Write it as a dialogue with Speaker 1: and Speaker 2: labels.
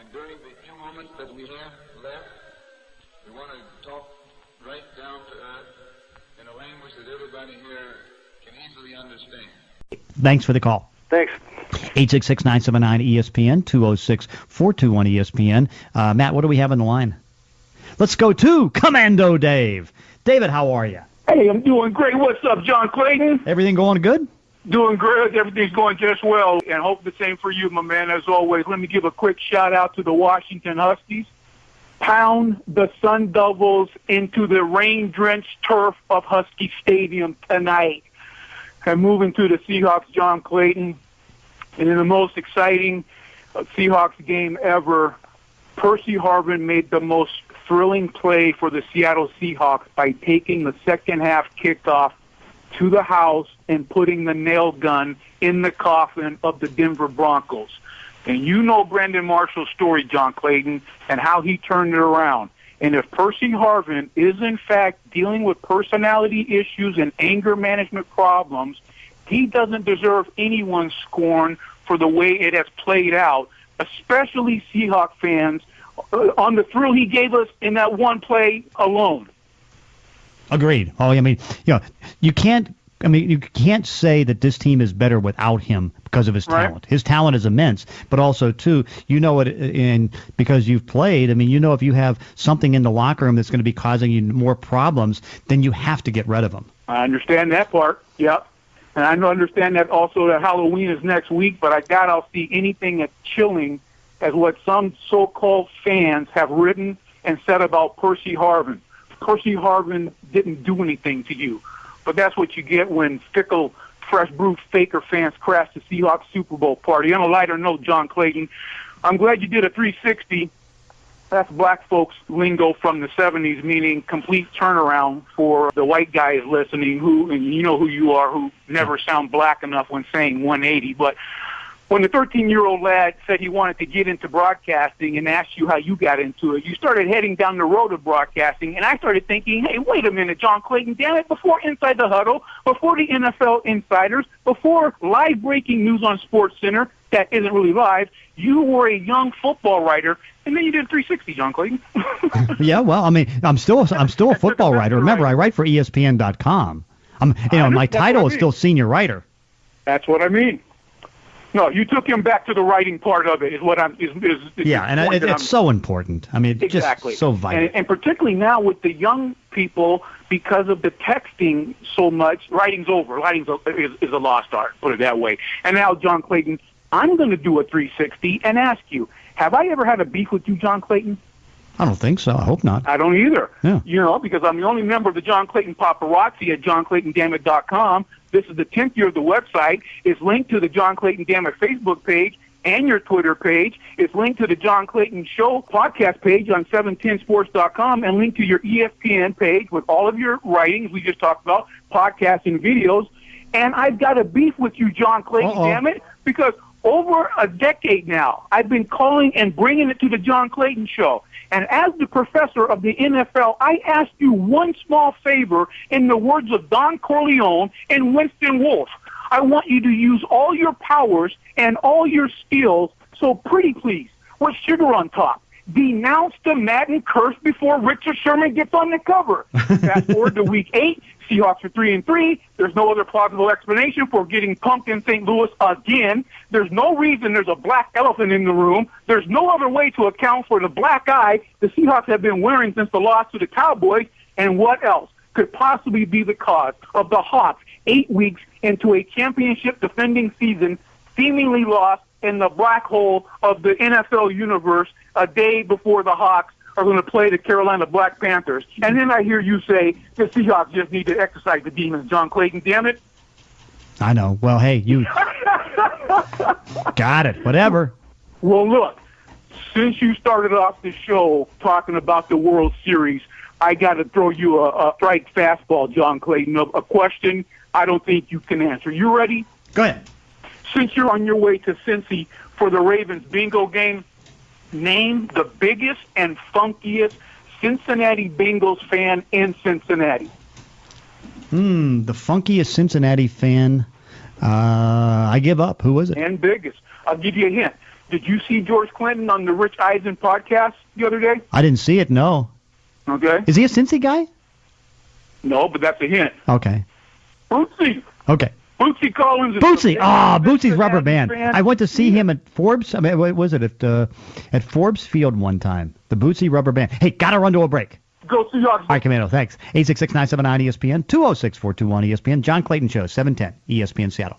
Speaker 1: And during the few moments that we have left, we want to talk right down to earth in a language that everybody here can easily understand.
Speaker 2: Thanks for the call.
Speaker 3: Thanks.
Speaker 2: 866-979-ESPN, 206-421-ESPN. Matt, what do we have on the line? Let's go to Commando Dave. David, how are you?
Speaker 4: Hey, I'm doing great. What's up, John Clayton?
Speaker 2: Everything going good?
Speaker 4: Doing good. Everything's going just well. And hope the same for you, my man, as always. Let me give a quick shout-out to the Washington Huskies. Pound the Sun Devils into the rain-drenched turf of Husky Stadium tonight. And moving to the Seahawks, John Clayton. And in the most exciting Seahawks game ever, Percy Harvin made the most thrilling play for the Seattle Seahawks by taking the second-half kickoff to the house and putting the nail gun in the coffin of the Denver Broncos. And you know Brandon Marshall's story, John Clayton, and how he turned it around. And if Percy Harvin is, in fact, dealing with personality issues and anger management problems, he doesn't deserve anyone's scorn for the way it has played out, especially Seahawks fans, on the thrill he gave us in that one play alone.
Speaker 2: Agreed. Oh, I mean, you can't say that this team is better without him because of his talent.
Speaker 4: Right.
Speaker 2: His talent is immense, but also too, because you've played. I mean, if you have something in the locker room that's going to be causing you more problems, then you have to get rid of him.
Speaker 4: I understand that part. Yep. And I understand that also that Halloween is next week, but I doubt I'll see anything as chilling as what some so-called fans have written and said about Percy Harvin. Percy Harvin didn't do anything to you. But that's what you get when fickle, fresh-brewed Faker fans crash the Seahawks Super Bowl party. On a lighter note, John Clayton, I'm glad you did a 360. That's black folks lingo from the 70s, meaning complete turnaround for the white guys listening, and you know who you are, who never sound black enough when saying 180. But when the 13-year-old lad said he wanted to get into broadcasting and asked you how you got into it, you started heading down the road of broadcasting, and I started thinking, hey, wait a minute, John Clayton, damn it, before Inside the Huddle, before the NFL Insiders, before live breaking news on SportsCenter that isn't really live, you were a young football writer, and then you did 360, John Clayton.
Speaker 2: Yeah, well, I mean, I'm still a football writer. Remember, I write for ESPN.com. My title is still senior writer.
Speaker 4: That's what I mean. No, you took him back to the writing part of it.
Speaker 2: Yeah, and it's so important. I mean, it's
Speaker 4: exactly.
Speaker 2: Just so vital.
Speaker 4: And particularly now with the young people, because of the texting so much, writing's over. Writing is a lost art, put it that way. And now, John Clayton, I'm going to do a 360 and ask you, have I ever had a beef with you, John Clayton?
Speaker 2: I don't think so. I hope not.
Speaker 4: I don't either.
Speaker 2: Yeah.
Speaker 4: Because I'm the only member of the John Clayton paparazzi at JohnClaytonDammit.com. This is the 10th year of the website. It's linked to the John Clayton Dammit Facebook page and your Twitter page. It's linked to the John Clayton Show podcast page on 710sports.com and linked to your ESPN page with all of your writings we just talked about, podcasts and videos. And I've got a beef with you, John Clayton Dammit, because over a decade now, I've been calling and bringing it to the John Clayton Show. And as the professor of the NFL, I ask you one small favor in the words of Don Corleone and Winston Wolfe. I want you to use all your powers and all your skills, so pretty please, with sugar on top, denounce the Madden curse before Richard Sherman gets on the cover. Fast forward to Week 8, Seahawks are 3-3. There's no other plausible explanation for getting punked in St. Louis again. There's no reason there's a black elephant in the room. There's no other way to account for the black eye the Seahawks have been wearing since the loss to the Cowboys. And what else could possibly be the cause of the Hawks 8 weeks into a championship defending season seemingly lost in the black hole of the NFL universe a day before the Hawks are going to play the Carolina Black Panthers? And then I hear you say the Seahawks just need to exercise the demons. John Clayton, damn it.
Speaker 2: I know. Well, hey, you got it. Whatever.
Speaker 4: Well, look, since you started off the show talking about the World Series, I got to throw you a strike fastball, John Clayton, a question I don't think you can answer. You ready?
Speaker 2: Go ahead.
Speaker 4: Since you're on your way to Cincy for the Ravens bingo game, name the biggest and funkiest Cincinnati Bengals fan in Cincinnati.
Speaker 2: The funkiest Cincinnati fan. I give up. Who was it?
Speaker 4: And biggest. I'll give you a hint. Did you see George Clinton on the Rich Eisen podcast the other day?
Speaker 2: I didn't see it, no.
Speaker 4: Okay.
Speaker 2: Is he a Cincy guy?
Speaker 4: No, but that's a hint.
Speaker 2: Okay.
Speaker 4: Bootsy.
Speaker 2: Okay.
Speaker 4: Bootsy Collins.
Speaker 2: Bootsy. Bootsy's rubber band. I went to see him at Forbes. I mean, what was it at Forbes Field one time? The Bootsy rubber band. Hey, gotta run to a break.
Speaker 4: Go Seahawks.
Speaker 2: All right, Commando. Thanks. 866-979-ESPN. 206-421-ESPN. John Clayton Show. 710 ESPN Seattle.